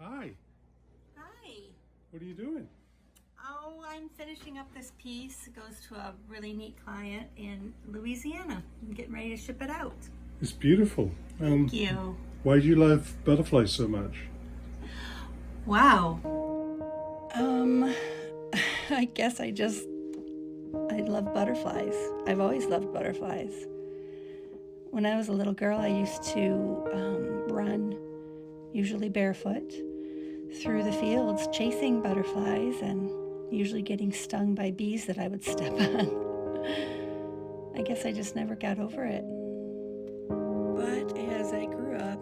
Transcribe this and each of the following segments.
Hi, Hi. what are you doing? Oh, I'm finishing up this piece. It goes to a really neat client in Louisiana. I'm getting ready to ship it out. It's beautiful. Thank you. Why do you love butterflies so much? Wow. I guess I love butterflies. I've always loved butterflies. When I was a little girl, I used to run, usually barefoot, through the fields chasing butterflies and usually getting stung by bees that I would step on. I guess I just never got over it. But as I grew up,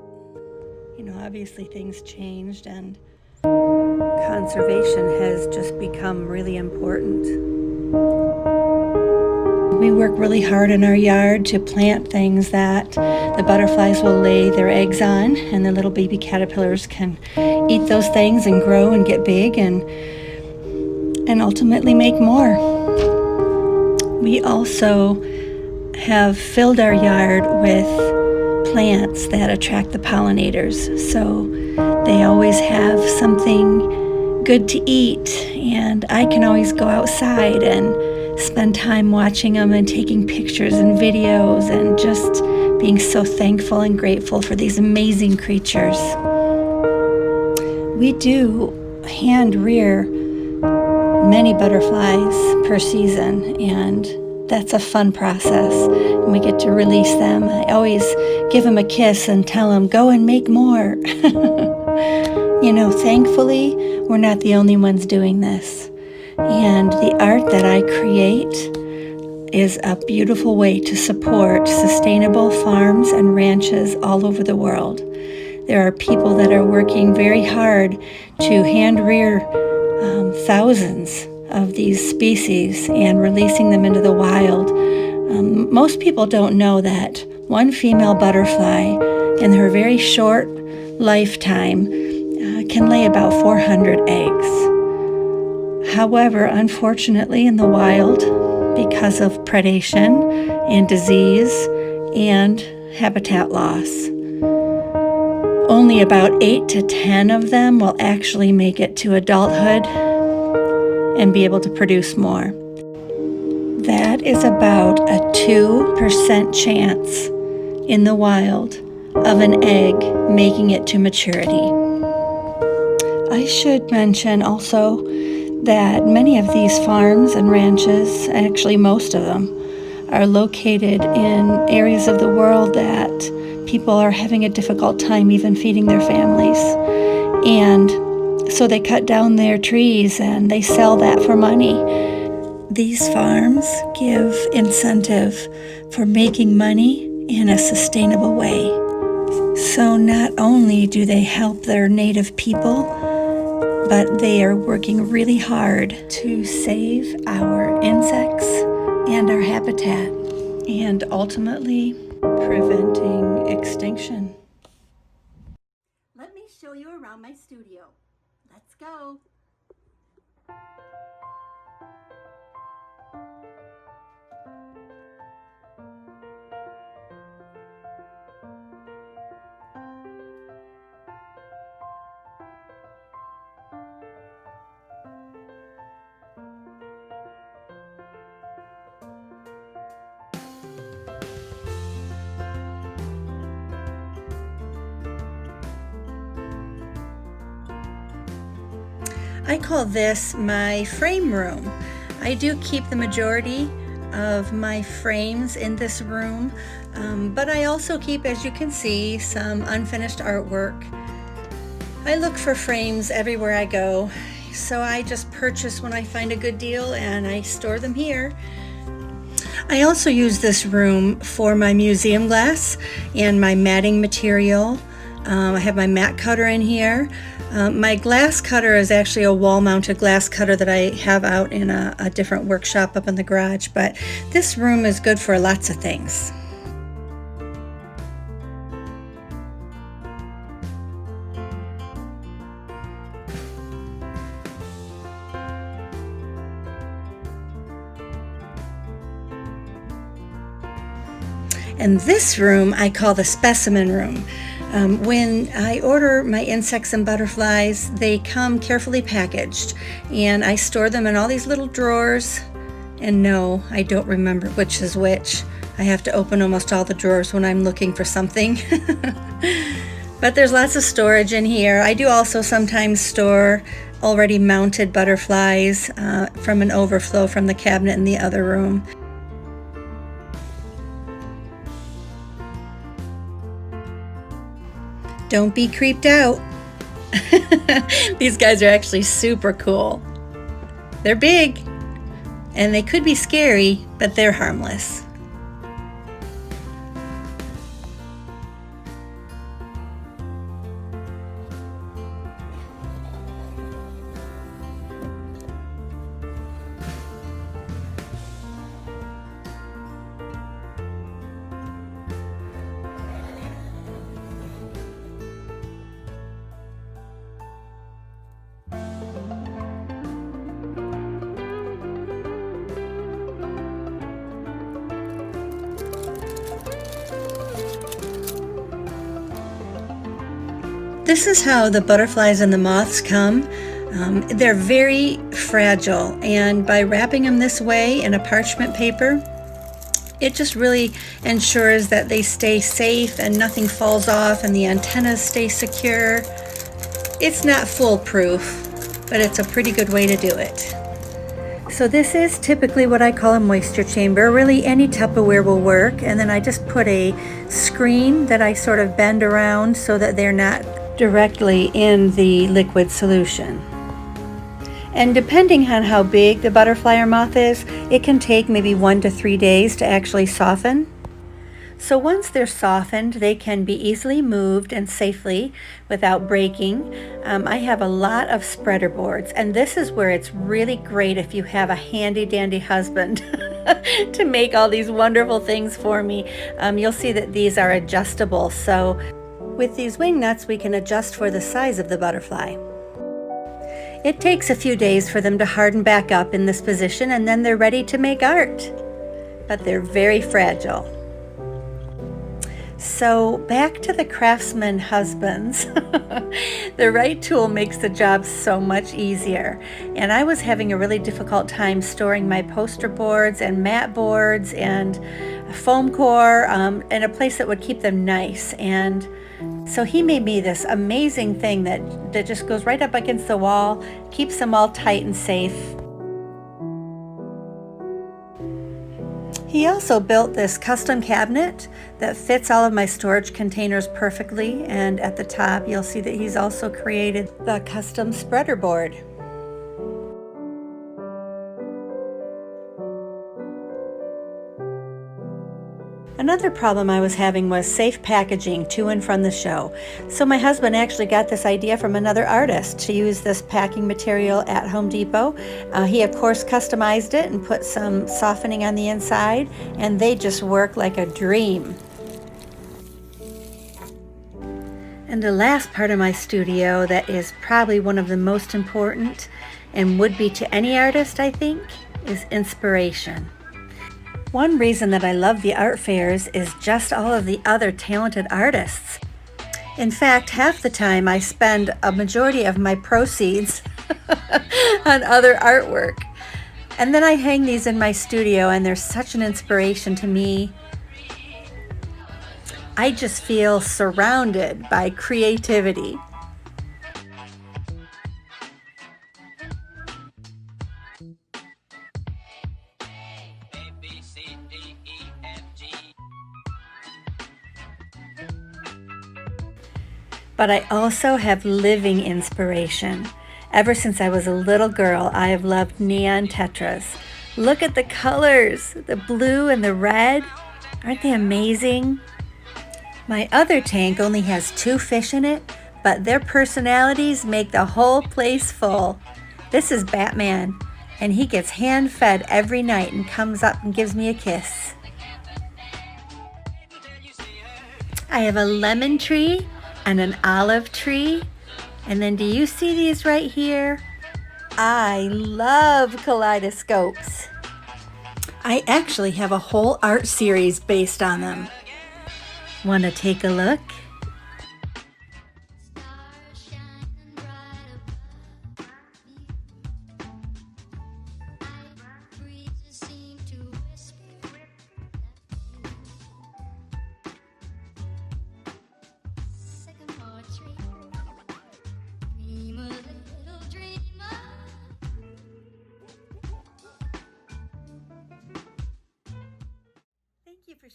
obviously things changed and conservation has just become really important. We work really hard in our yard to plant things that the butterflies will lay their eggs on, and the little baby caterpillars can eat those things and grow and get big and ultimately make more. We also have filled our yard with plants that attract the pollinators, so they always have something good to eat, and I can always go outside and spend time watching them and taking pictures and videos and just being so thankful and grateful for these amazing creatures. We do hand rear many butterflies per season, and that's a fun process, and we get to release them. I always give them a kiss and tell them, go and make more. Thankfully, we're not the only ones doing this. And the art that I create is a beautiful way to support sustainable farms and ranches all over the world. There are people that are working very hard to hand rear thousands of these species and releasing them into the wild. Most people don't know that one female butterfly in her very short lifetime can lay about 400 eggs. However, unfortunately, in the wild, because of predation and disease and habitat loss, only about 8 to 10 of them will actually make it to adulthood and be able to produce more. That is about a 2% chance in the wild of an egg making it to maturity. I should mention also that many of these farms and ranches, actually most of them, are located in areas of the world that people are having a difficult time even feeding their families. And so they cut down their trees and they sell that for money. These farms give incentive for making money in a sustainable way. So not only do they help their native people, but they are working really hard to save our insects and our habitat, and ultimately preventing extinction. Let me show you around my studio. Let's go. I call this my frame room. I do keep the majority of my frames in this room, but I also keep, as you can see, some unfinished artwork. I look for frames everywhere I go, so I just purchase when I find a good deal and I store them here. I also use this room for my museum glass and my matting material. I have my mat cutter in here. My glass cutter is actually a wall-mounted glass cutter that I have out in a different workshop up in the garage, but this room is good for lots of things. And this room I call the specimen room. When I order my insects and butterflies, they come carefully packaged, and I store them in all these little drawers. And no, I don't remember which is which. I have to open almost all the drawers when I'm looking for something. But there's lots of storage in here. I do also sometimes store already mounted butterflies from an overflow from the cabinet in the other room. Don't be creeped out. These guys are actually super cool. They're big, and they could be scary, but they're harmless. This is how the butterflies and the moths come. They're very fragile, and by wrapping them this way in a parchment paper, it just really ensures that they stay safe and nothing falls off and the antennas stay secure. It's not foolproof, but it's a pretty good way to do it. So this is typically what I call a moisture chamber. Really any Tupperware will work, and then I just put a screen that I sort of bend around so that they're not directly in the liquid solution. And depending on how big the butterfly or moth is, it can take maybe 1 to 3 days to actually soften. So once they're softened, they can be easily moved and safely without breaking. I have a lot of spreader boards, and this is where it's really great if you have a handy dandy husband to make all these wonderful things for me. You'll see that these are adjustable, so with these wing nuts we can adjust for the size of the butterfly. It takes a few days for them to harden back up in this position, and then they're ready to make art. But they're very fragile. So back to the craftsman husbands. The right tool makes the job so much easier. And I was having a really difficult time storing my poster boards and mat boards and foam core in a place that would keep them nice. And so he made me this amazing thing that just goes right up against the wall, keeps them all tight and safe. He also built this custom cabinet that fits all of my storage containers perfectly, and at the top you'll see that he's also created the custom spreader board. Another problem I was having was safe packaging to and from the show. So my husband actually got this idea from another artist to use this packing material at Home Depot. He of course customized it and put some softening on the inside, and they just work like a dream. And the last part of my studio that is probably one of the most important, and would be to any artist I think, is inspiration. One reason that I love the art fairs is just all of the other talented artists. In fact, half the time I spend a majority of my proceeds on other artwork. And then I hang these in my studio, and they're such an inspiration to me. I just feel surrounded by creativity. But I also have living inspiration. Ever since I was a little girl, I have loved neon tetras. Look at the colors, the blue and the red. Aren't they amazing? My other tank only has 2 fish in it, but their personalities make the whole place full. This is Batman, and he gets hand-fed every night and comes up and gives me a kiss. I have a lemon tree and an olive tree. And then do you see these right here? I love kaleidoscopes. I actually have a whole art series based on them. Want to take a look?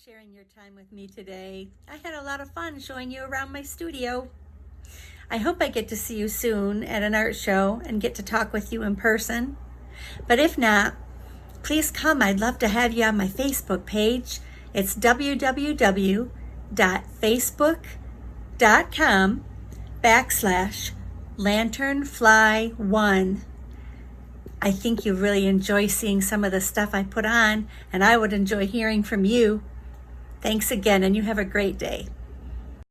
sharing your time with me today. I had a lot of fun showing you around my studio. I hope I get to see you soon at an art show and get to talk with you in person. But if not, please come. I'd love to have you on my Facebook page. It's www.facebook.com/lanternfly1. I think you really enjoy seeing some of the stuff I put on, and I would enjoy hearing from you. Thanks again, and you have a great day.